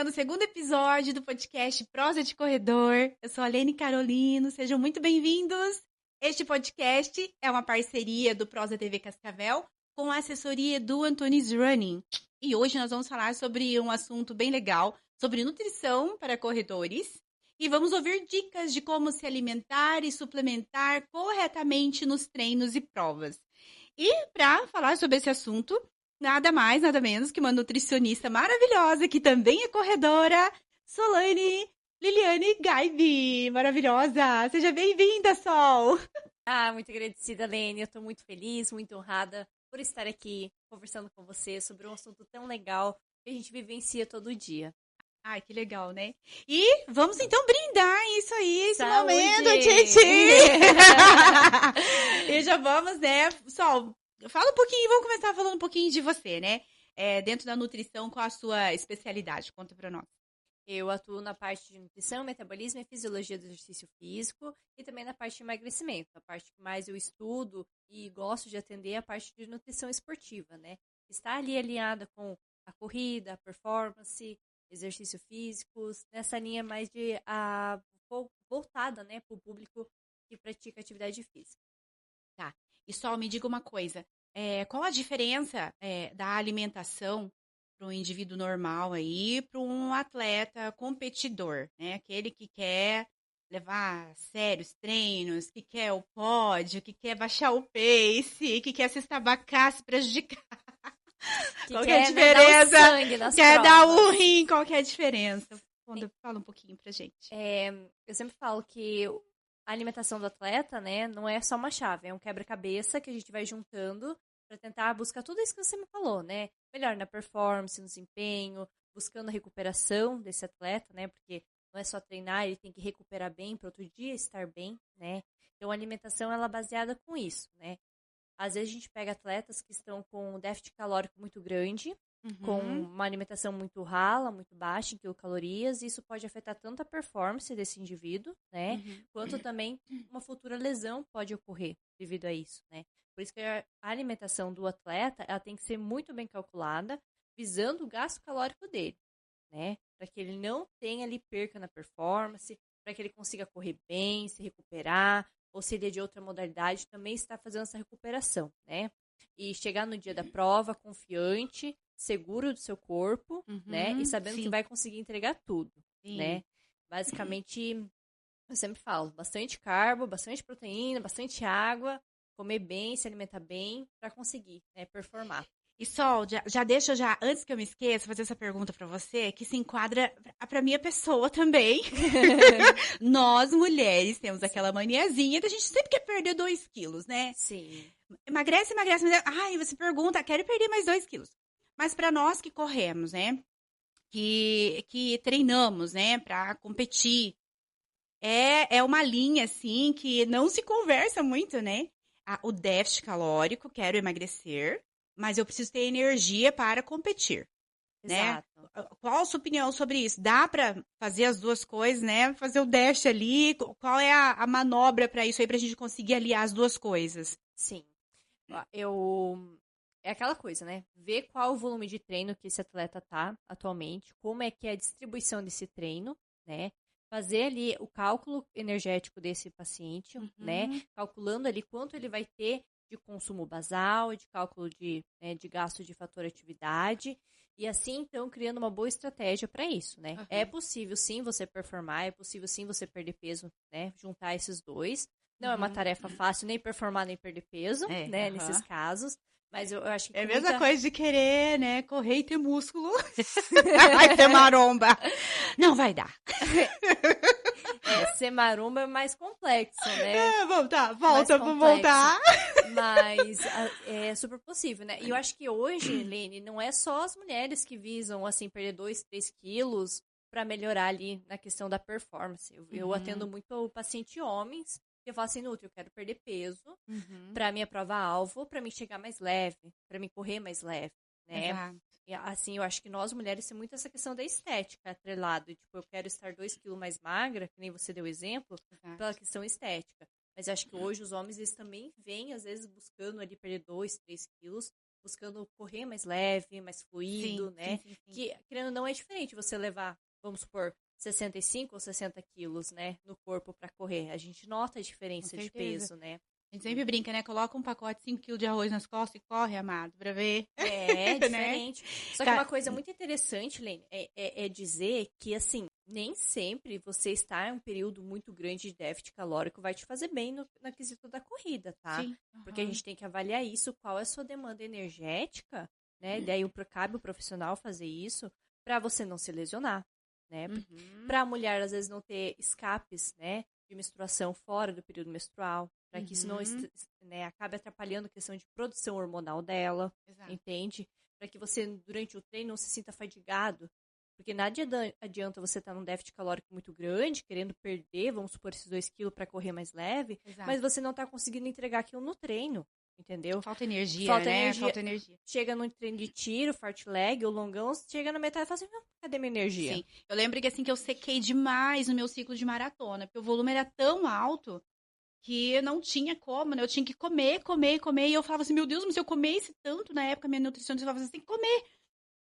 iniciando o segundo episódio do podcast Prosa de Corredor. Eu sou a Lene Carolino, sejam muito bem-vindos. Este podcast é uma parceria do Prosa TV Cascavel com a assessoria do Antunes Running. E hoje nós vamos falar sobre um assunto bem legal, sobre nutrição para corredores. E vamos ouvir dicas de como se alimentar e suplementar corretamente nos treinos e provas. E para falar sobre esse assunto, nada mais, nada menos que uma nutricionista maravilhosa, que também é corredora, Solane Liliane Gaibi. Maravilhosa! Seja bem-vinda, Sol! Muito agradecida, Lene. Eu estou muito feliz, muito honrada por estar aqui conversando com você sobre um assunto tão legal que a gente vivencia todo dia. Ai, que legal, né? E vamos então brindar isso aí, esse Saúde! momento, Titi! E já vamos, né? Sol, fala um pouquinho, vamos começar falando um pouquinho de você, né? Dentro da nutrição, qual a sua especialidade? Conta pra nós. Eu atuo na parte de nutrição, metabolismo e fisiologia do exercício físico e também na parte de emagrecimento. A parte que mais eu estudo e gosto de atender é a parte de nutrição esportiva, né? Está ali alinhada com a corrida, a performance, exercício físicos, nessa linha mais de voltada, né, para o público que pratica atividade física. Tá. E Sol, me diga uma coisa. Qual a diferença da alimentação para um indivíduo normal aí, para um atleta competidor, né? Aquele que quer levar a sério os treinos, que quer o pódio, que quer baixar o pace, que quer se estabacar, se prejudicar. Qual que é a diferença? Dar o sangue nas Quer provas. dar o rim, qual que é a diferença? Fala um pouquinho pra gente. Eu sempre falo que a alimentação do atleta, né, não é só uma chave, é um quebra-cabeça que a gente vai juntando para tentar buscar tudo isso que você me falou, né? Melhor na performance, no desempenho, buscando a recuperação desse atleta, né? Porque não é só treinar, ele tem que recuperar bem para outro dia estar bem, né? Então a alimentação ela é baseada com isso, né? Às vezes a gente pega atletas que estão com um déficit calórico muito grande, com uma alimentação muito rala, muito baixa em quilocalorias, e isso pode afetar tanto a performance desse indivíduo, né, quanto também uma futura lesão pode ocorrer devido a isso, né. Por isso que a alimentação do atleta, ela tem que ser muito bem calculada, visando o gasto calórico dele, né, para que ele não tenha ali perca na performance, para que ele consiga correr bem, se recuperar, ou se ele é de outra modalidade, também está fazendo essa recuperação, né, e chegar no dia da prova confiante, seguro do seu corpo, né? E sabendo que vai conseguir entregar tudo, né? Basicamente, eu sempre falo, bastante carbo, bastante proteína, bastante água, comer bem, se alimentar bem, para conseguir, né, performar. E Sol, deixa antes que eu me esqueça, fazer essa pergunta pra você, que se enquadra pra minha pessoa também. Nós, mulheres, temos aquela maniazinha da gente sempre quer perder 2 quilos, né? Sim. Emagrece. Ai, você pergunta, quero perder mais 2 quilos. Mas pra nós que corremos, né? Que treinamos, né? Pra competir. É uma linha, assim, que não se conversa muito, né? O déficit calórico, quero emagrecer, mas eu preciso ter energia para competir, né? Exato. Qual a sua opinião sobre isso? Dá para fazer as duas coisas, né? Fazer o déficit ali? Qual é a manobra para isso aí, pra gente conseguir aliar as duas coisas? Sim. É aquela coisa, né? Ver qual o volume de treino que esse atleta tá atualmente, como é que é a distribuição desse treino, né? Fazer ali o cálculo energético desse paciente, né? Calculando ali quanto ele vai ter de consumo basal, de cálculo de gasto de fator atividade, e assim, então, criando uma boa estratégia para isso, né? É possível, sim, você performar, é possível, sim, você perder peso, né? Juntar esses dois. Não é uma tarefa fácil, nem performar, nem perder peso, né? Nesses casos. Mas eu acho que é a mesma coisa de querer, né, correr e ter músculo. Vai ter maromba. Não vai dar. Ser maromba é mais complexo, né? Volta, vamos voltar. Mas é super possível, né? E eu acho que hoje, Lene, não é só as mulheres que visam, assim, perder 2, 3 quilos para melhorar ali na questão da performance. Eu atendo muito o paciente homens, que eu falo assim, Nutri, eu quero perder peso para minha prova-alvo, para mim chegar mais leve, para mim correr mais leve, né? Exato. E, assim, eu acho que nós mulheres temos muito essa questão da estética atrelado. Tipo, eu quero estar 2 quilos mais magra, que nem você deu exemplo, pela questão estética. Mas eu acho que hoje os homens, eles também vêm, às vezes, buscando ali perder 2, 3 quilos buscando correr mais leve, mais fluido, né? Sim. Que, querendo ou não, é diferente você levar, vamos supor, 65 ou 60 quilos, né, no corpo pra correr. A gente nota a diferença de peso, né? A gente sempre brinca, né? Coloca um pacote de 5 kg de arroz nas costas e corre, amado, pra ver. É, diferente. Só que Tá. uma coisa muito interessante, Lene, é dizer que, assim, nem sempre você estar em um período muito grande de déficit calórico vai te fazer bem na quesito da corrida, tá? Sim. Porque a gente tem que avaliar isso, qual é a sua demanda energética, né? E daí cabe o profissional fazer isso pra você não se lesionar, né? Pra a mulher, às vezes, não ter escapes, né? De menstruação fora do período menstrual, para que isso não né, acabe atrapalhando a questão de produção hormonal dela, Exato. entende? Para que você, durante o treino, não se sinta fadigado. Porque nada adianta você estar num déficit calórico muito grande, querendo perder, vamos supor, esses 2 quilos para correr mais leve, Exato. mas você não está conseguindo entregar aquilo no treino, entendeu? Falta energia, Falta né? energia. Falta energia. Chega no treino de tiro, fartlek ou longão, chega na metade e fala assim, não, cadê minha energia? Sim. Eu lembro que assim que eu sequei demais no meu ciclo de maratona, porque o volume era tão alto que não tinha como, né? Eu tinha que comer. E eu falava assim, meu Deus, mas se eu comesse tanto, na época minha nutricionista falava assim, tem que comer.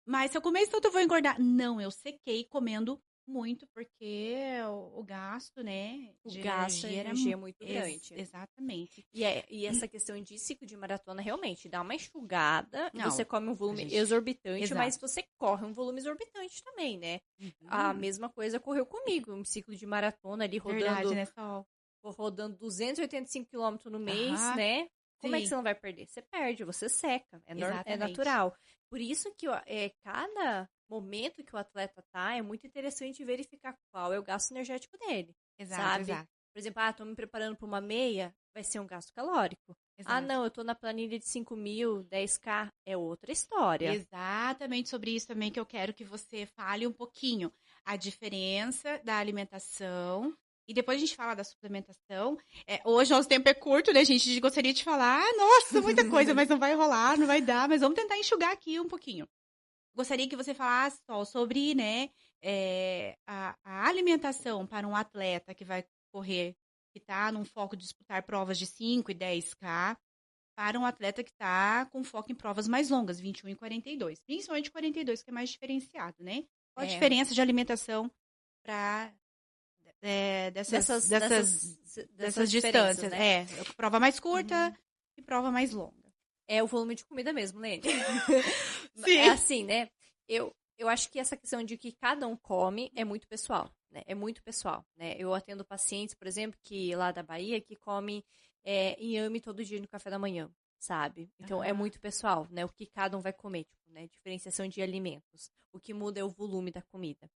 Mas se eu comer tanto, eu vou engordar. Não, eu sequei comendo muito, porque o gasto, né? O de gasto, a era energia é muito grande. Exatamente. E essa questão de ciclo de maratona realmente dá uma enxugada. Não, você come um volume gente, exorbitante, exato. mas você corre um volume exorbitante também, né? A mesma coisa ocorreu comigo. Um ciclo de maratona ali Verdade, né, Sol? rodando 285 km no mês, Aham, né? Como é que sim. você não vai perder? Você perde, você seca. É Exatamente. natural. Por isso que cada momento que o atleta tá, é muito interessante verificar qual é o gasto energético dele. Exato, sabe? exato. Por exemplo, tô me preparando para uma meia, vai ser um gasto calórico. Exato. Não, eu tô na planilha de 5.000, 10K, é outra história. Exatamente sobre isso também que eu quero que você fale um pouquinho. A diferença da alimentação. E depois a gente fala da suplementação. Hoje nosso tempo é curto, né, gente? A gente gostaria de falar, nossa, muita coisa, mas não vai rolar, não vai dar. Mas vamos tentar enxugar aqui um pouquinho. Gostaria que você falasse, Sol, sobre, né, a alimentação para um atleta que vai correr, que está num foco de disputar provas de 5 e 10K, para um atleta que está com foco em provas mais longas, 21 e 42. Principalmente 42, que é mais diferenciado, né? Qual a diferença de alimentação para dessas distâncias? Né? Prova mais curta e prova mais longa. É o volume de comida mesmo, Lene. Sim. É assim, né? Eu acho que essa questão de que cada um come é muito pessoal, né? É muito pessoal, né? Eu atendo pacientes, por exemplo, que lá da Bahia, que come inhame todo dia no café da manhã, sabe? Então, é muito pessoal, né? O que cada um vai comer, tipo, né? Diferenciação de alimentos. O que muda é o volume da comida.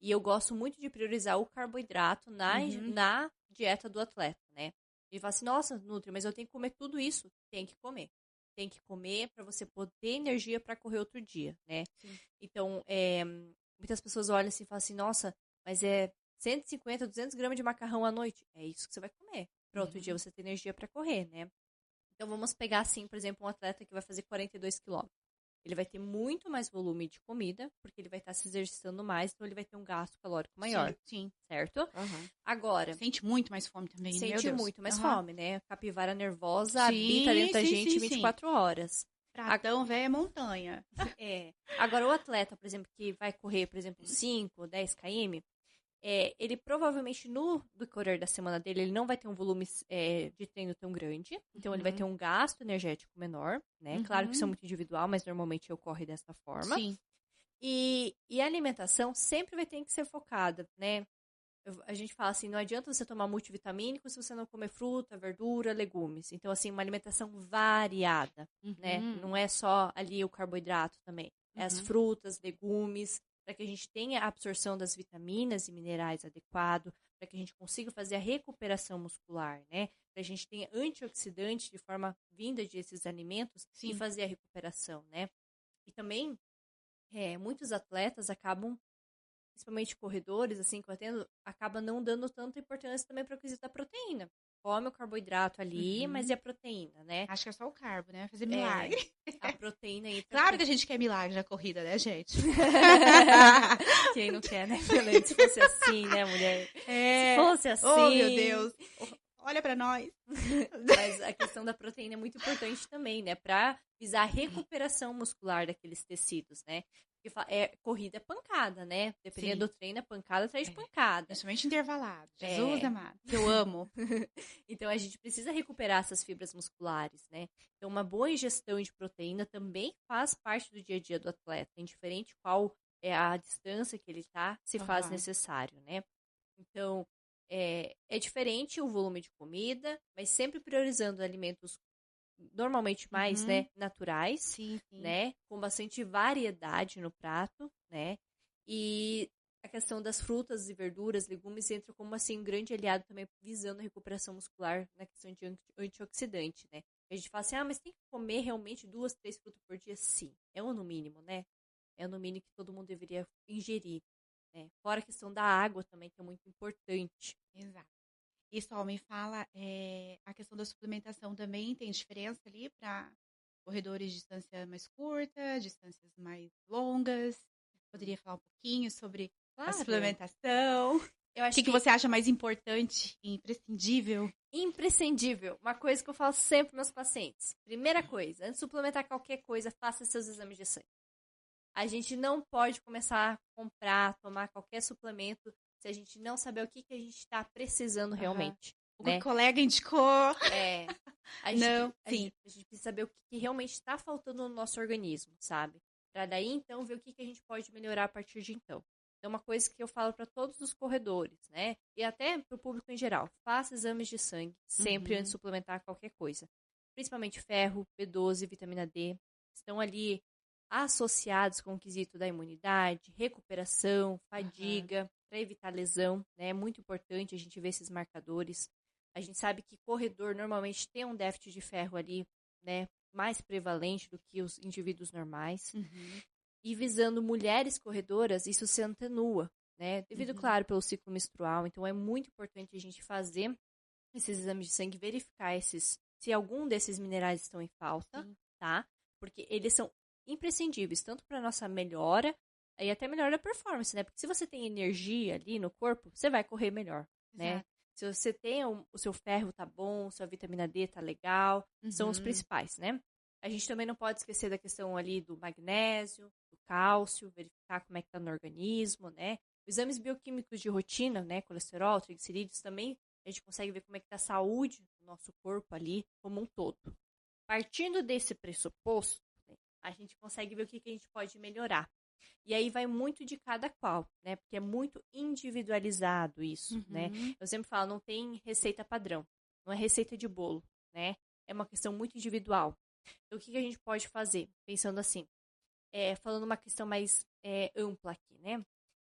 E eu gosto muito de priorizar o carboidrato na dieta do atleta, né? Ele fala assim, nossa, Nutri, mas eu tenho que comer tudo isso. Tem que comer. Tem que comer para você poder ter energia para correr outro dia, né? Sim. Então, muitas pessoas olham assim e falam assim, nossa, mas 150, 200 gramas de macarrão à noite. É isso que você vai comer. Para outro dia você ter energia para correr, né? Então, vamos pegar assim, por exemplo, um atleta que vai fazer 42 quilômetros. Ele vai ter muito mais volume de comida, porque ele vai estar se exercitando mais, então ele vai ter um gasto calórico maior. Sim. Certo? Agora... Sente muito mais fome também, né? Sente muito mais fome, né? A capivara nervosa habita dentro da gente 24 horas. Pratão, velho, é montanha. Agora, o atleta, por exemplo, que vai correr, por exemplo, 5, 10 km, ele provavelmente no decorrer da semana dele, ele não vai ter um volume de treino tão grande. Então, ele vai ter um gasto energético menor, né? Claro que isso é muito individual, mas normalmente ocorre dessa forma. Sim. E a alimentação sempre vai ter que ser focada, né? A gente fala assim, não adianta você tomar multivitamínico se você não comer fruta, verdura, legumes. Então, assim, uma alimentação variada, né? Não é só ali o carboidrato também. É as frutas, legumes, para que a gente tenha a absorção das vitaminas e minerais adequado, para que a gente consiga fazer a recuperação muscular, né? Para a gente tenha antioxidantes de forma vinda desses alimentos e fazer a recuperação, né? E também, muitos atletas acabam, principalmente corredores, assim, que eu atendo, acaba não dando tanta importância também para o quesito da proteína. Come o carboidrato ali, mas e a proteína, né? Acho que é só o carbo, né? Fazer milagre. A proteína aí. Claro que a gente quer milagre na corrida, né, gente? Quem não quer, né, Helene? Se fosse assim, né, mulher? Se fosse assim. Oh, meu Deus. Olha pra nós. Mas a questão da proteína é muito importante também, né? Pra visar a recuperação muscular daqueles tecidos, né? Porque corrida é pancada, né? Dependendo do treino, é pancada atrás de pancada. Principalmente intervalado. Jesus amado, que eu amo. Então, a gente precisa recuperar essas fibras musculares, né? Então, uma boa ingestão de proteína também faz parte do dia a dia do atleta, indiferente qual é a distância que ele está, se faz necessário, né? Então, é diferente o volume de comida, mas sempre priorizando alimentos normalmente mais, né, naturais, sim. né, com bastante variedade no prato, né, e a questão das frutas e verduras, legumes entra como assim um grande aliado também visando a recuperação muscular na questão de antioxidante, né. A gente fala assim, mas tem que comer realmente 2, 3 frutas por dia? Sim, é o no mínimo, né, é o no mínimo que todo mundo deveria ingerir, né, fora a questão da água também, que é muito importante. Exato. E só me fala, a questão da suplementação também tem diferença ali para corredores de distância mais curta, distâncias mais longas? Poderia falar um pouquinho sobre a suplementação? Eu acho que você acha mais importante e imprescindível? Imprescindível. Uma coisa que eu falo sempre para meus pacientes. Primeira coisa, antes de suplementar qualquer coisa, faça seus exames de sangue. A gente não pode começar a comprar, tomar qualquer suplemento se a gente não saber o que a gente está precisando realmente. Né? O colega indicou. A gente precisa saber o que realmente está faltando no nosso organismo, sabe? Para daí, então, ver o que a gente pode melhorar a partir de então. Então, uma coisa que eu falo para todos os corredores, né? E até para o público em geral. Faça exames de sangue sempre antes de suplementar qualquer coisa. Principalmente ferro, B12, vitamina D. Estão ali associados com o quesito da imunidade, recuperação, fadiga, para evitar lesão, né? É muito importante a gente ver esses marcadores. A gente sabe que corredor normalmente tem um déficit de ferro ali, né? Mais prevalente do que os indivíduos normais. E visando mulheres corredoras, isso se atenua, né? Devido, claro, pelo ciclo menstrual. Então, é muito importante a gente fazer esses exames de sangue, verificar se algum desses minerais estão em falta, tá? Porque eles são imprescindíveis, tanto para nossa melhora e até melhora da performance, né? Porque se você tem energia ali no corpo, você vai correr melhor, né? Se você tem o seu ferro tá bom, sua vitamina D tá legal, são os principais, né? A gente também não pode esquecer da questão ali do magnésio, do cálcio, verificar como é que tá no organismo, né? Os exames bioquímicos de rotina, né? Colesterol, triglicerídeos, também a gente consegue ver como é que tá a saúde do nosso corpo ali como um todo. Partindo desse pressuposto, né, a gente consegue ver o que a gente pode melhorar. E aí vai muito de cada qual, né? Porque é muito individualizado isso, né? Eu sempre falo, não tem receita padrão. Não é receita de bolo, né? É uma questão muito individual. Então, o que a gente pode fazer? Pensando assim, falando uma questão mais ampla aqui, né?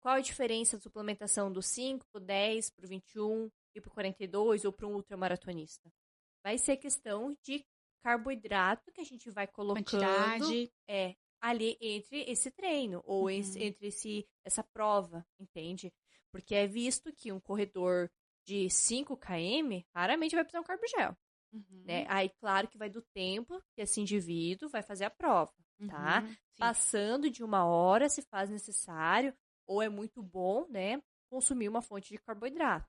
Qual a diferença da suplementação do 5 pro 10, pro 21 e pro 42 ou pro um ultramaratonista? Vai ser questão de carboidrato que a gente vai colocando quantidade. Ali entre esse treino ou entre essa prova, entende? Porque é visto que um corredor de 5 km raramente vai precisar de um carbogel. Né? Aí, claro que vai do tempo que esse indivíduo vai fazer a prova, tá? Passando de 1 hora, se faz necessário, ou é muito bom, né, consumir uma fonte de carboidrato.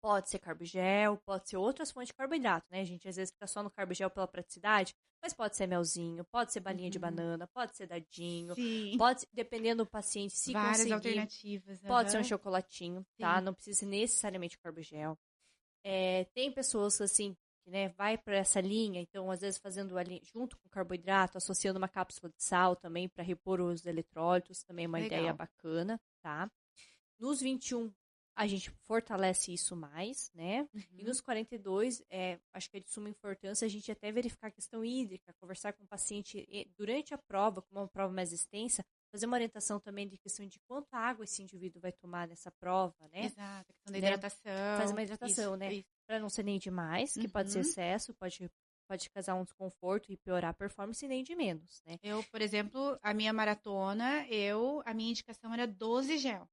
Pode ser carbogel, pode ser outras fontes de carboidrato, né? A gente às vezes fica só no carbogel pela praticidade, mas pode ser melzinho, pode ser balinha de banana, pode ser dadinho, pode, dependendo do paciente, se várias conseguir, alternativas. Pode ser um chocolatinho, tá? Não precisa ser necessariamente carbogel. Tem pessoas assim, que, né, vai para essa linha, então às vezes fazendo ali junto com o carboidrato, associando uma cápsula de sal também para repor os eletrólitos, também é uma ideia bacana, tá? Nos 21 a gente fortalece isso mais, né? E nos 42, acho que é de suma importância a gente até verificar a questão hídrica, conversar com o paciente durante a prova, como uma prova mais extensa, fazer uma orientação também de questão de quanta água esse indivíduo vai tomar nessa prova, né? Exato, a questão da hidratação. Fazer uma hidratação, né? Para não ser nem demais, que pode ser excesso, pode causar um desconforto e piorar a performance, e nem de menos, né? Eu, por exemplo, a minha maratona, a minha indicação era 12 gel.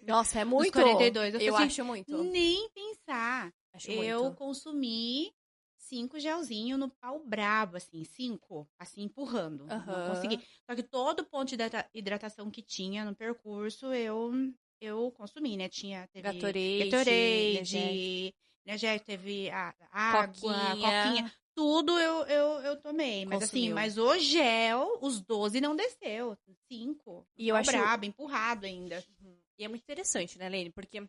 Nossa, é muito! 42. Eu acho muito. Nem pensar. Eu muito. consumi 5 gelzinhos no pau brabo, assim, 5, assim, empurrando. Não consegui. Só que todo ponto de hidratação que tinha no percurso, eu consumi, né? Teve Gatorade, energético, teve a água, coquinha. tudo eu tomei. Mas assim, Consumiu. mas o gel, os 12 não desceu. 5. E eu acho- brabo, empurrado ainda. E é muito interessante, né, Lene? Porque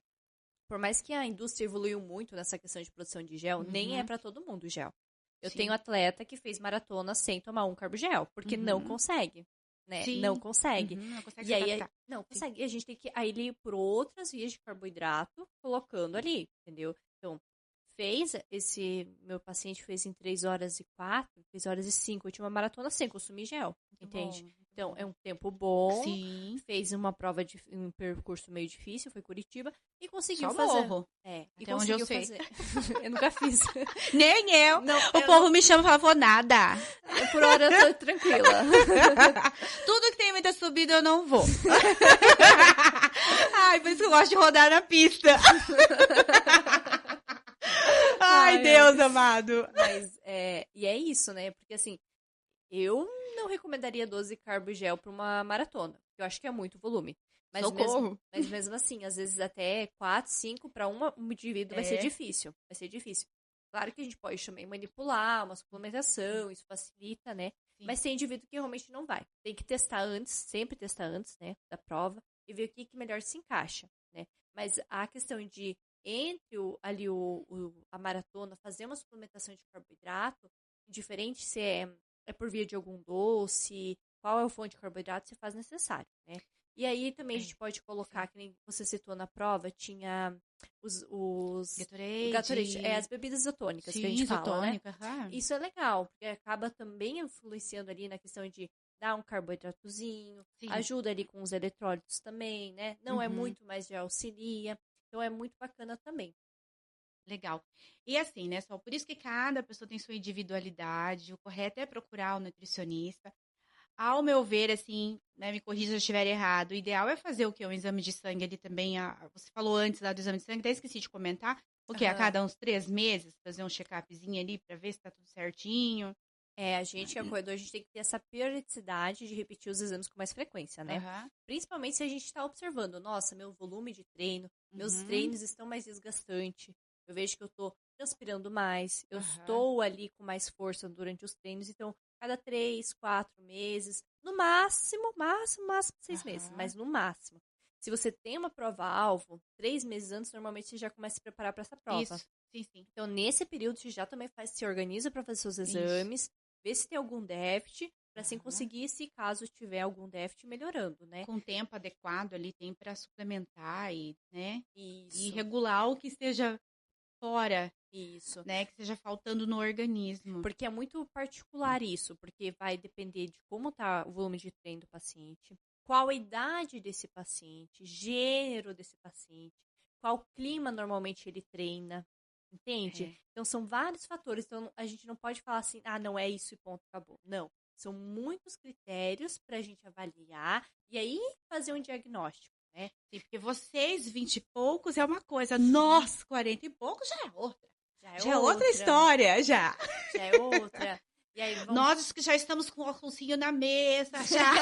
por mais que a indústria evoluiu muito nessa questão de produção de gel, nem é Uhum. pra todo mundo o gel. Eu Sim. tenho atleta que fez maratona sem tomar um carbogel, porque não Uhum. consegue, né? Sim. Não consegue. Uhum, não consegue E se aí, adaptar. não consegue. E a gente tem que aí ir por outras vias de carboidrato, colocando ali, entendeu? Então, meu paciente fez em 3 horas e 4, 3 horas e 5, eu tinha uma maratona sem consumir gel, entende? Bom, muito Então, bom. é um tempo bom, Sim. fez uma prova de um percurso meio difícil, foi Curitiba, e conseguiu Só fazer. morro. E Até onde eu conseguiu sei. fazer. Eu nunca fiz. Nem eu. Não, O povo me chama e fala, vou nada. por hora eu tô tranquila. Tudo que tem muita subida eu não vou. Ai, por isso que eu gosto de rodar na pista. Ai, Deus amado. Mas, e é isso, né? Porque assim, eu não recomendaria 12 carbo gel pra uma maratona. Eu acho que é muito volume. Socorro. Mas mesmo assim, às vezes até 4, 5 para um indivíduo vai ser difícil. Vai ser difícil. Claro que a gente pode também manipular uma suplementação, isso facilita, né? Sim. Mas tem indivíduo que realmente não vai. Tem que testar antes, sempre testar antes, né, da prova, e ver o que melhor se encaixa, né? Mas a questão de, entre a maratona, fazer uma suplementação de carboidrato, indiferente se é por via de algum doce, qual é o fonte de carboidrato, se faz necessário, né? E aí também a gente pode colocar, que nem você citou na prova, tinha os Gatorade, as bebidas isotônicas que a gente fala, né? Isso é legal, porque acaba também influenciando ali na questão de dar um carboidratozinho, ajuda ali com os eletrólitos também, né? Não é muito, mas já auxilia. Então é muito bacana também. Legal. E assim, né, só por isso que cada pessoa tem sua individualidade, o correto é procurar o nutricionista. Ao meu ver, assim, né, me corrija se eu estiver errado, o ideal é fazer o quê? Um exame de sangue ali também. Você falou antes lá do exame de sangue, até esqueci de comentar. O quê? A cada uns 3 meses, fazer um check-upzinho ali pra ver se tá tudo certinho. A gente que é corredor, a gente tem que ter essa periodicidade de repetir os exames com mais frequência, né? Principalmente se a gente tá observando, nossa, meu volume de treino, meus treinos estão mais desgastantes. Eu vejo que eu tô transpirando mais, eu estou ali com mais força durante os treinos, então cada 3, 4 meses, no máximo 6 meses, mas no máximo. Se você tem uma prova-alvo, 3 meses antes, normalmente você já começa a se preparar para essa prova. Isso, sim. Então, nesse período, você já também se organiza para fazer seus exames, ver se tem algum déficit, para assim conseguir, se caso tiver algum déficit, melhorando, né? Com o tempo adequado ali, tem para suplementar e, né? Isso. E regular o que esteja fora. Isso. Né, que esteja faltando no organismo. Porque é muito particular isso, porque vai depender de como tá o volume de treino do paciente, qual a idade desse paciente, gênero desse paciente, qual clima normalmente ele treina, entende? Então são vários fatores, então a gente não pode falar assim, não é isso e ponto, acabou. Não, são muitos critérios pra gente avaliar e aí fazer um diagnóstico, né? Sim, porque vocês, 20 e poucos é uma coisa, nós, 40 e poucos já é outra. Já é outra história, já. Já é outra. E aí, nós que já estamos com o óculosinho na mesa, já.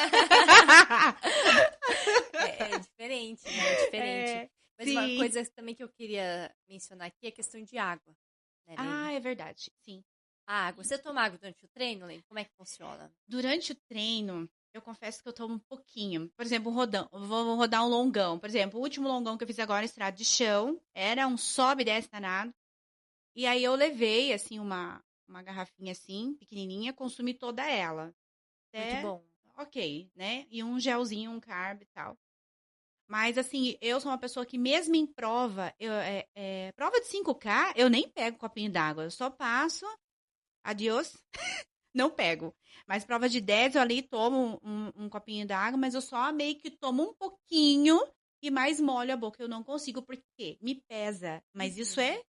É diferente, né? É diferente. Mas uma coisa também que eu queria mencionar aqui é a questão de água. Né, é verdade, sim. A água. Você toma água durante o treino, Lene? Como é que funciona? Durante o treino, eu confesso que eu tomo um pouquinho. Por exemplo, vou rodar um longão. Por exemplo, o último longão que eu fiz agora, estrada de chão, era um sobe e desce danado. E aí eu levei, assim, uma garrafinha assim, pequenininha, consumi toda ela. Muito bom. Ok, né? E um gelzinho, um carb e tal. Mas, assim, eu sou uma pessoa que mesmo em prova, prova de 5K, eu nem pego copinho d'água. Eu só passo, adiós, não pego. Mas prova de 10, eu ali tomo um copinho d'água, mas eu só meio que tomo um pouquinho e mais molho a boca. Eu não consigo, porque me pesa. Mas isso é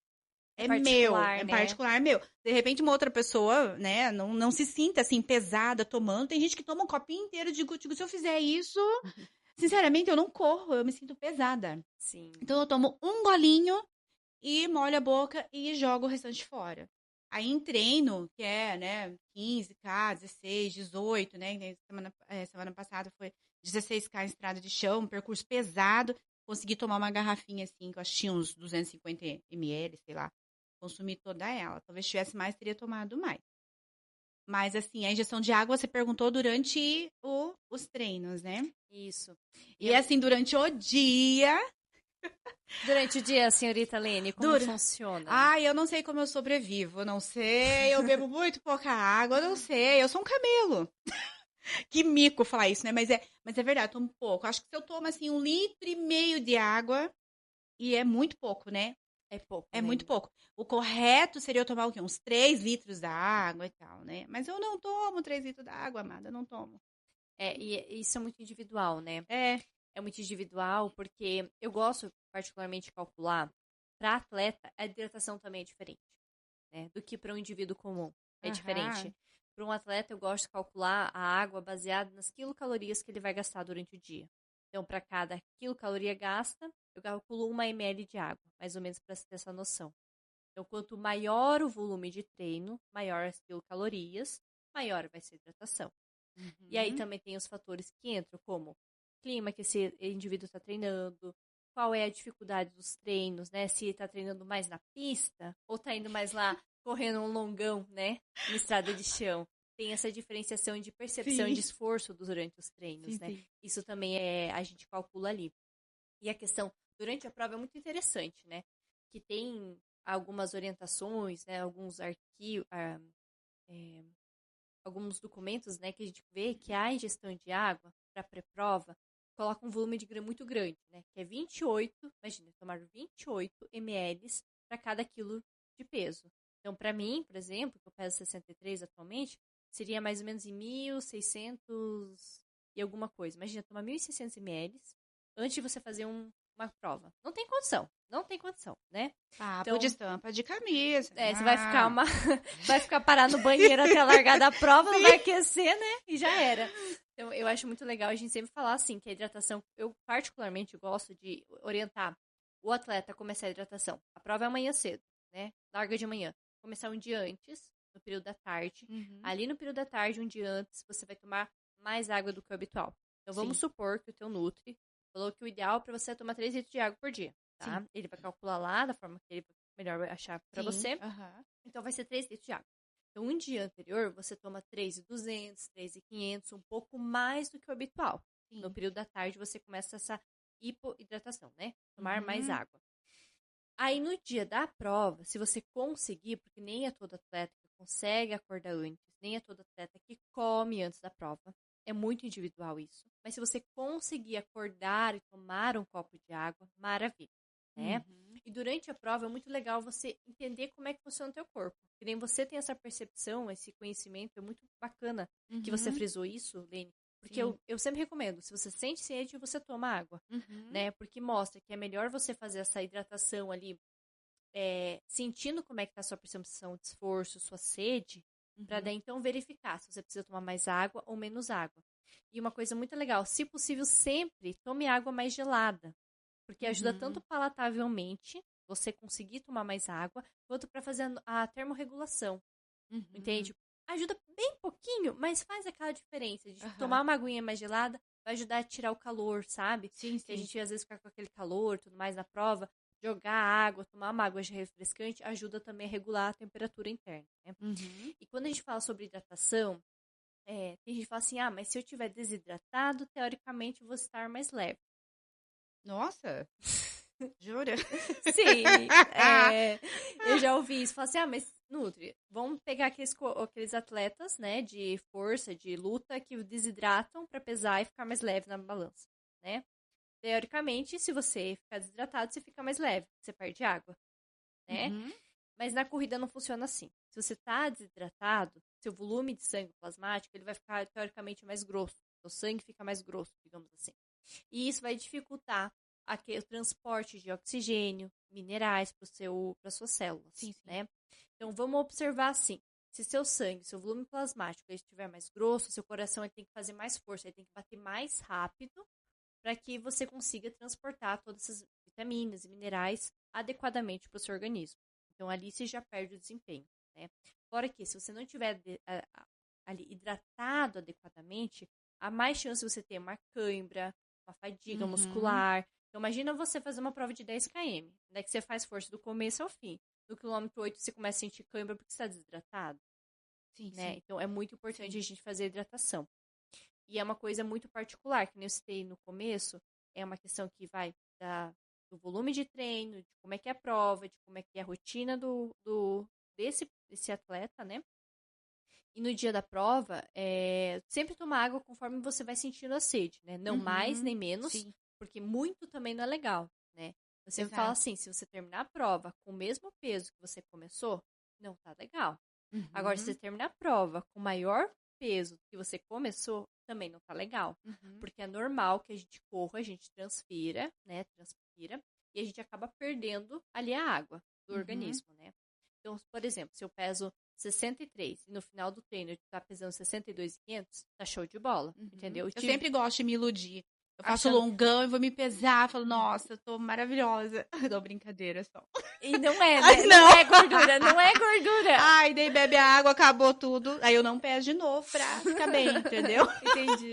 meu, né? particular meu. De repente, uma outra pessoa, né, não se sinta assim pesada tomando. Tem gente que toma um copinho inteiro de guti. Se eu fizer isso, sinceramente, eu não corro, eu me sinto pesada. Sim. Então, eu tomo um golinho e molho a boca e jogo o restante fora. Aí, em treino, que é, né, 15K, 16, 18, né, semana passada foi 16K em estrada de chão, um percurso pesado. Consegui tomar uma garrafinha, assim, que eu acho que tinha uns 250 ml, sei lá. consumi toda ela. Talvez tivesse mais, teria tomado mais. Mas, assim, a ingestão de água você perguntou durante os treinos, né? Isso. E, assim, durante o dia... Durante o dia, senhorita Lene, como funciona? Ai, eu não sei como eu sobrevivo, eu não sei, eu bebo muito pouca água, eu não sei, eu sou um camelo. Que mico falar isso, né? Mas é verdade, eu tomo pouco. Acho que se eu tomo, assim, 1,5 litro de água, e é muito pouco, né? É pouco, É né? muito pouco. O correto seria eu tomar o quê? Uns 3 litros da água e tal, né? Mas eu não tomo 3 litros da água, amada, eu não tomo. E isso é muito individual, né? É. É muito individual, porque eu gosto particularmente de calcular, para atleta, a hidratação também é diferente, né? Do que para um indivíduo comum. É diferente. Para um atleta, eu gosto de calcular a água baseada nas quilocalorias que ele vai gastar durante o dia. Então, para cada quilocaloria gasta, eu calculo 1 ml de água, mais ou menos para ter essa noção. Então, quanto maior o volume de treino, maior as quilocalorias, maior vai ser a hidratação. E aí também tem os fatores que entram, como clima que esse indivíduo está treinando, qual é a dificuldade dos treinos, né? Se está treinando mais na pista ou está indo mais lá correndo um longão, né? Na estrada de chão. Tem essa diferenciação de percepção de esforço durante os treinos, né? Isso também a gente calcula ali. E a questão durante a prova é muito interessante, né? Que tem algumas orientações, né? Alguns arquivos, alguns documentos, né, que a gente vê que a ingestão de água para pré-prova coloca um volume de muito grande, né, que é 28, imagina, tomar 28 ml para cada quilo de peso. Então, para mim, por exemplo, que eu peso 63 atualmente, seria mais ou menos em 1.600 e alguma coisa. Imagina, tomar 1.600 ml antes de você fazer uma prova. Não tem condição, né? Papo de estampa de camisa. Você vai ficar parar no banheiro até a largar da prova, não vai aquecer, né? E já era. Então, eu acho muito legal a gente sempre falar assim, que a hidratação, eu particularmente gosto de orientar o atleta a começar a hidratação. A prova é amanhã cedo, né? Larga de manhã. Começar um dia antes, no período da tarde. Ali no período da tarde, um dia antes, você vai tomar mais água do que o habitual. Então, vamos supor que o teu Nutri falou que o ideal para você é tomar 3 litros de água por dia. Tá? Ele vai calcular lá da forma que ele melhor vai achar para você. Então, vai ser 3 litros de água. Então, um dia anterior, você toma 3.200, 3.500, um pouco mais do que o habitual. No período da tarde, você começa essa hipoidratação, né? Tomar mais água. Aí, no dia da prova, se você conseguir, porque nem é todo atleta que consegue acordar antes, nem é todo atleta que come antes da prova, é muito individual isso. Mas se você conseguir acordar e tomar um copo de água, maravilha, né? E durante a prova é muito legal você entender como é que funciona o teu corpo. Que nem você tem essa percepção, esse conhecimento, é muito bacana que você frisou isso, Lene. Porque eu sempre recomendo, se você sente sede, você toma água, né? Porque mostra que é melhor você fazer essa hidratação ali, sentindo como é que tá a sua percepção de esforço, sua sede, para daí então verificar se você precisa tomar mais água ou menos água. E uma coisa muito legal, se possível, sempre tome água mais gelada, porque ajuda tanto palatavelmente você conseguir tomar mais água, quanto para fazer a termorregulação, entende? Ajuda bem pouquinho, mas faz aquela diferença de tomar uma aguinha mais gelada, vai ajudar a tirar o calor, sabe? Que a gente às vezes fica com aquele calor, tudo mais na prova, jogar água, tomar uma água refrescante, ajuda também a regular a temperatura interna, né? E quando a gente fala sobre hidratação, tem gente que fala assim, mas se eu estiver desidratado, teoricamente eu vou estar mais leve. Nossa! Jura? Sim, eu já ouvi isso. Fala assim, mas Nutri, vamos pegar aqueles atletas, né, de força, de luta, que desidratam para pesar e ficar mais leve na balança, né? Teoricamente, se você ficar desidratado, você fica mais leve, você perde água, né? Mas na corrida não funciona assim. Se você tá desidratado, seu volume de sangue plasmático, ele vai ficar, teoricamente, mais grosso. O sangue fica mais grosso, digamos assim. E isso vai dificultar o transporte de oxigênio, minerais para suas células, né? Então, vamos observar assim. Se seu sangue, seu volume plasmático estiver mais grosso, seu coração ele tem que fazer mais força, ele tem que bater mais rápido para que você consiga transportar todas essas vitaminas e minerais adequadamente para o seu organismo. Então, ali você já perde o desempenho, né? Fora que, se você não estiver ali hidratado adequadamente, há mais chance de você ter uma cãibra, uma fadiga muscular. Então, imagina você fazer uma prova de 10 km, né, que você faz força do começo ao fim. no quilômetro 8 você começa a sentir cãibra porque você está desidratado, Sim, né? sim. Então, é muito importante Sim. a gente fazer a hidratação. E é uma coisa muito particular, que nem eu citei no começo, é uma questão que vai do volume de treino, de como é que é a prova, de como é que é a rotina desse atleta, né? E no dia da prova, sempre tomar água conforme você vai sentindo a sede, né? Não mais nem menos, Sim, porque muito também não é legal, né? Eu sempre falo exato. assim, se você terminar a prova com o mesmo peso que você começou, não tá legal. Agora, se você Uhum, terminar a prova com o maior peso que você começou, também não tá legal. uhum. Porque é normal que a gente corra, a gente transpira, né? Transpira, e a gente acaba perdendo ali a água do Uhum. organismo, né? Então, por exemplo, se eu peso 63 e no final do treino eu tá pesando 62.500, tá show de bola, Uhum. entendeu? Eu sempre gosto de me iludir. Eu faço Achando. longão e vou me pesar, falo, nossa, eu tô maravilhosa. Não, brincadeira só. E não é, Ai, né? Não não! é gordura, não é gordura. Ai, daí bebe a água, acabou tudo. Aí eu não peso de novo pra ficar bem, entendeu? Entendi.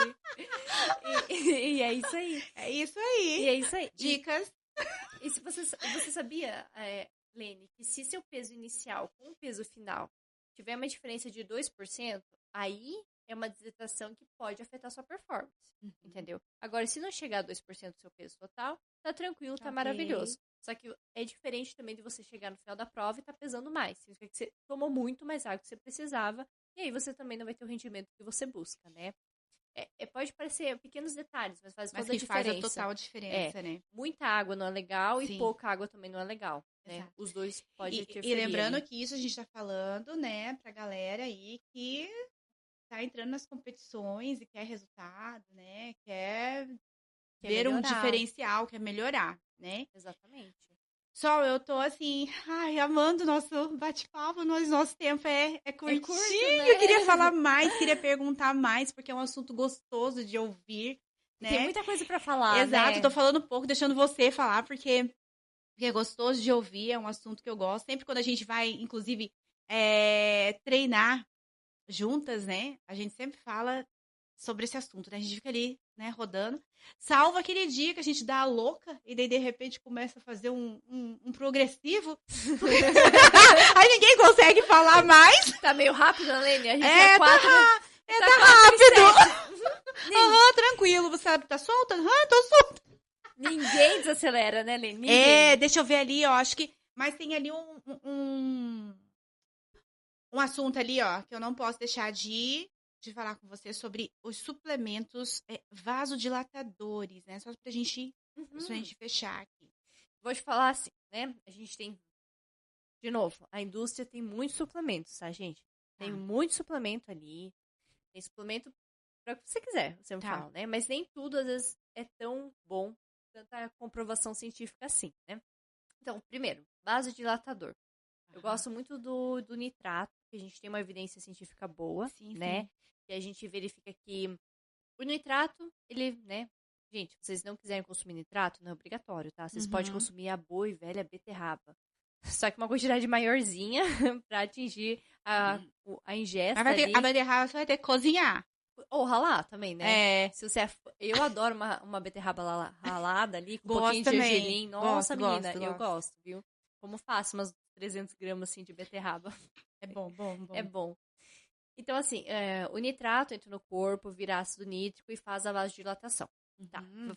E é isso aí. É isso E aí. é isso aí. Dicas. E se você sabia, Lene, que se seu peso inicial com o peso final tiver uma diferença de 2%, aí é uma desidratação que pode afetar sua performance, Uhum. entendeu? Agora, se não chegar a 2% do seu peso total, tá tranquilo, tá Ok. maravilhoso. Só que é diferente também de você chegar no final da prova e tá pesando mais. Significa que você tomou muito mais água que você precisava, e aí você também não vai ter o rendimento que você busca, né? Pode parecer pequenos detalhes, mas faz Mas toda a que faz a diferença. total É, diferença, né? muita água não é legal e Sim, pouca água também não é legal, né? exato. Os dois podem E interferir lembrando ali. que isso a gente tá falando, né, pra galera aí que tá entrando nas competições e quer resultado, né? Quer Quer ver um melhorar. diferencial, quer melhorar, né? Exatamente. Sol, eu tô assim, ai, amando o nosso bate-papo, nosso tempo é É curto, curtinho. Eu queria falar né? mais, queria perguntar mais, porque é um assunto gostoso de ouvir, E tem né? muita coisa pra falar, Exato, tô né? falando pouco, deixando você falar, porque é gostoso de ouvir, é um assunto que eu gosto. Sempre quando a gente vai, inclusive, treinar juntas, né? A gente sempre fala sobre esse assunto, né? A gente fica ali, né, rodando. Salvo aquele dia que a gente dá a louca e daí de repente começa a fazer um progressivo. Aí ninguém consegue falar mais. Tá meio rápido, né, Lene? A gente É, tá tá 4 e 7. rápido. Aham, tranquilo. Você sabe, tá solta? Aham, tô solta. Ninguém desacelera, né, Lene? Ninguém. Deixa eu ver ali, ó. Acho que. Mas tem ali um assunto ali, ó, que eu não posso deixar de falar com você sobre os suplementos vasodilatadores, né? Só pra Uhum. gente fechar aqui. Vou te falar assim, né? A gente tem, de novo, a indústria tem muitos suplementos, tá, gente? Tem Tá, muito suplemento ali. Tem suplemento para o que você quiser, você me tá. fala, né? Mas nem tudo, às vezes, é tão bom, tanta comprovação científica assim, né? Então, primeiro, vasodilatador. Eu Aham. gosto muito do nitrato, que a gente tem uma evidência científica boa, Sim, né? sim. Que a gente verifica que o nitrato, ele, né? Gente, se vocês não quiserem consumir nitrato, não é obrigatório, tá? Vocês podem Uhum. consumir a boa e velha beterraba. Só que uma quantidade maiorzinha para atingir a Mas ingesta vai ter, a ali. beterraba você vai ter que cozinhar. Ou ralar também, né? É, Se você eu adoro uma beterraba ralada ali, com um gosto pouquinho de também. gergelim. Nossa, Gosto, menina, gosto, eu gosto. gosto, viu? Como faço umas 300 gramas assim de beterraba. É bom, bom, É bom. bom. Então, assim, o nitrato entra no corpo, vira ácido nítrico e faz a vasodilatação. Tá. Uhum.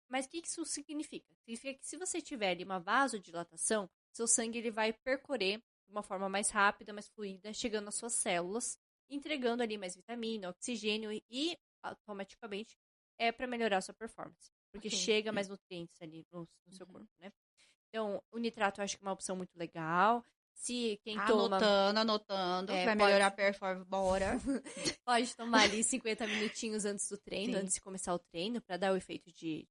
Mas o que isso significa? Significa que se você tiver ali uma vasodilatação, seu sangue ele vai percorrer de uma forma mais rápida, mais fluida, chegando às suas células, entregando ali mais vitamina, oxigênio e automaticamente é para melhorar a sua performance. Porque Ok. chega mais nutrientes ali no seu corpo, né? Então, o nitrato eu acho que é uma opção muito legal. Se quem toma, Anotando. Vai melhorar a pode, performance. Bora. pode tomar ali 50 minutinhos antes do treino, Sim. antes de começar o treino, para dar o efeito de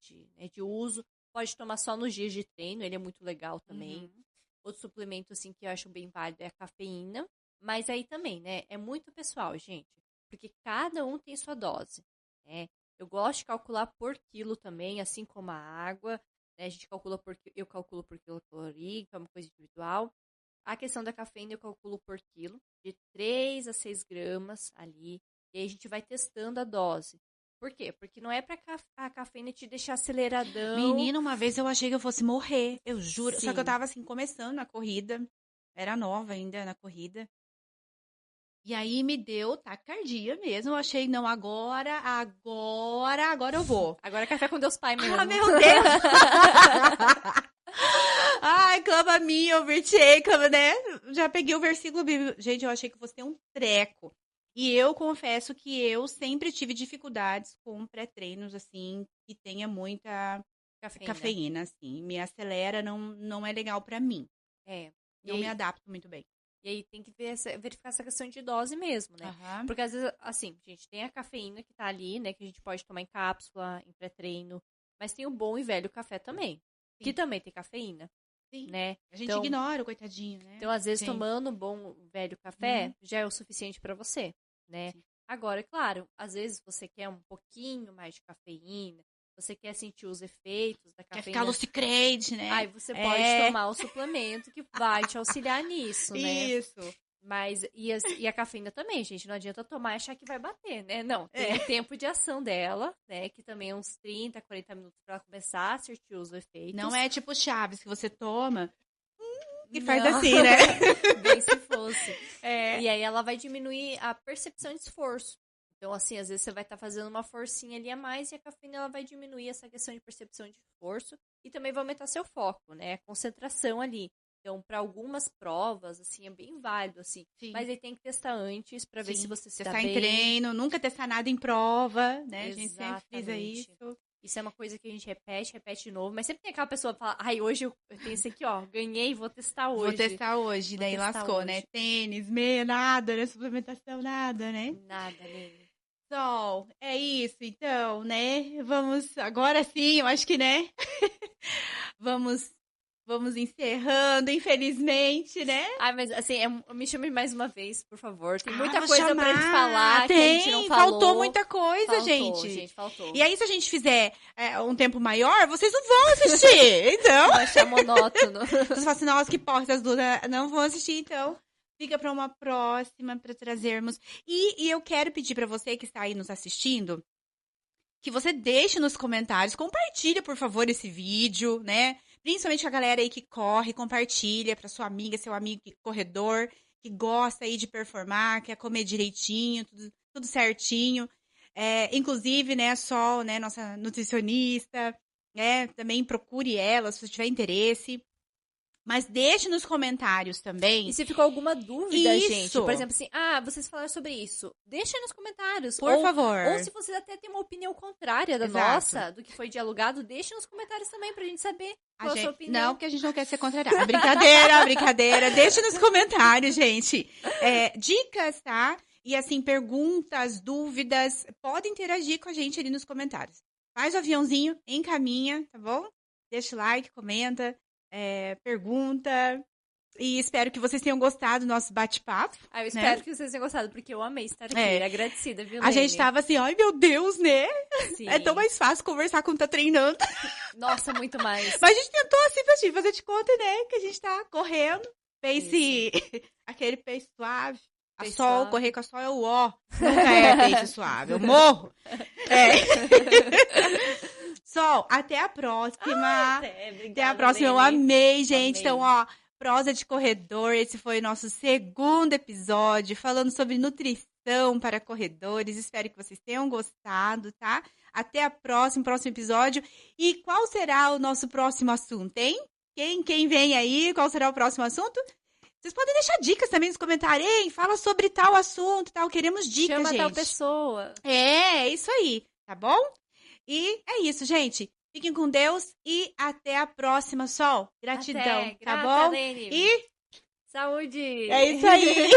uso. Pode tomar só nos dias de treino, ele é muito legal também. Uhum. Outro suplemento, assim, que eu acho bem válido é a cafeína. Mas aí também, né? É muito pessoal, gente. Porque cada um tem sua dose, né? Eu gosto de calcular por quilo também, assim como a água. Né? Eu calculo por quilocaloria, que é uma coisa individual. A questão da cafeína eu calculo por quilo, de 3 a 6 gramas ali. E aí a gente vai testando a dose. Por quê? Porque não é pra a cafeína te deixar aceleradão. Menina, uma vez eu achei que eu fosse morrer. Eu juro. Só que eu Sim. tava assim, começando a corrida. Era nova ainda na corrida. E aí me deu taquicardia mesmo. Eu achei, não, agora eu vou. Agora é café com Deus Pai mesmo. Ah, meu Deus! Ai, clama a mim, overtake, clama, né? Já peguei o versículo bíblico. Gente, eu achei que fosse ter um treco. E eu confesso que eu sempre tive dificuldades com pré-treinos, assim, que tenha muita cafeína, assim. Me acelera, não é legal pra mim. É. Não me adapto muito bem. E aí tem que verificar essa questão de dose mesmo, né? Aham. Porque às vezes, assim, gente, tem a cafeína que tá ali, né? Que a gente pode tomar em cápsula, em pré-treino. Mas tem o bom e velho café também. Sim. Que também tem cafeína, Sim. né? A gente ignora o coitadinho, né? Então, às vezes, Sim. tomando um bom velho café já é o suficiente pra você, né? Sim. Agora, é claro, às vezes você quer um pouquinho mais de cafeína, você quer sentir os efeitos da Quer cafeína. ficar lucicrade, né? Aí você pode tomar o suplemento que vai te auxiliar nisso, né? Isso. Mas, e a cafeína também, gente, não adianta tomar e achar que vai bater, né? Não, tem o tempo de ação dela, né? Que também é uns 30, 40 minutos pra ela começar a sentir os efeitos. Não é tipo Chaves que você toma e Não. faz assim, né? Bem se fosse. É. E aí ela vai diminuir a percepção de esforço. Então, assim, às vezes você vai estar fazendo uma forcinha ali a mais e a cafeína ela vai diminuir essa questão de percepção de esforço e também vai aumentar seu foco, né? A concentração ali. Então, para algumas provas, assim, é bem válido, assim. Sim. Mas aí tem que testar antes para ver se você se dá testar bem. em treino, nunca testar nada em prova, né? A gente sempre Exatamente. frisa isso. Isso é uma coisa que a gente repete de novo. Mas sempre tem aquela pessoa que fala, ai, hoje eu tenho esse aqui, ó, ganhei, vou testar hoje. Vou testar hoje, daí testar lascou, hoje. né? Tênis, meia, nada, né? Suplementação, nada, né? Nada, Lene. Sol, é isso, então, né? Vamos, agora sim, eu acho que, né? Vamos encerrando, infelizmente, né? Ai, mas assim, me chame mais uma vez, por favor. Tem muita vou coisa pra chamar. gente falar que a gente não falou. Faltou muita coisa, Faltou, gente. faltou. E aí, se a gente fizer um tempo maior, vocês não vão assistir, então. Vai achar monótono. Vocês falam assim, nossa, que porra, essas duas não vão assistir, então. Fica pra uma próxima, pra trazermos. E eu quero pedir pra você que está aí nos assistindo, que você deixe nos comentários, compartilha, por favor, esse vídeo, né? Principalmente a galera aí que corre, compartilha pra sua amiga, seu amigo corredor, que gosta aí de performar, quer comer direitinho, tudo certinho. Inclusive, né, a Sol, né, nossa nutricionista, né, também procure ela se você tiver interesse. Mas deixe nos comentários também. E se ficou alguma dúvida, Isso. gente, por exemplo, assim, vocês falaram sobre isso, deixa nos comentários. Por favor. Ou se vocês até têm uma opinião contrária da Exato. nossa, do que foi dialogado, deixa nos comentários também pra gente saber qual a sua opinião. Não, porque a gente não quer ser contrariado. Brincadeira. Deixa nos comentários, gente. Dicas, tá? E assim, perguntas, dúvidas, podem interagir com a gente ali nos comentários. Faz o aviãozinho, encaminha, tá bom? Deixa o like, comenta. Pergunta, e espero que vocês tenham gostado do nosso bate-papo. Eu espero que vocês tenham gostado, porque eu amei estar aqui, agradecida, viu, A gente tava assim, ai meu Deus, né? Sim. É tão mais fácil conversar quando tá treinando. Nossa, muito mais. Mas a gente tentou assim pra gente fazer de conta, né? Que a gente tá correndo, aquele pace suave. A Sol, correr com a Sol é o ó. Nunca é pace suave, eu morro. Sol, até a próxima. Até a próxima. Eu amei, gente. Então, Prosa de Corredor. Esse foi o nosso segundo episódio, falando sobre nutrição para corredores. Espero que vocês tenham gostado, tá? Até o próximo episódio. E qual será o nosso próximo assunto, hein? Quem vem aí? Qual será o próximo assunto? Vocês podem deixar dicas também nos comentários. Ei, fala sobre tal assunto, tal. Queremos dicas, gente. Chama tal pessoa. É isso aí, tá bom? E é isso, gente. Fiquem com Deus e até a próxima, Sol. Gratidão, tá bom? Lene. E saúde! É isso aí!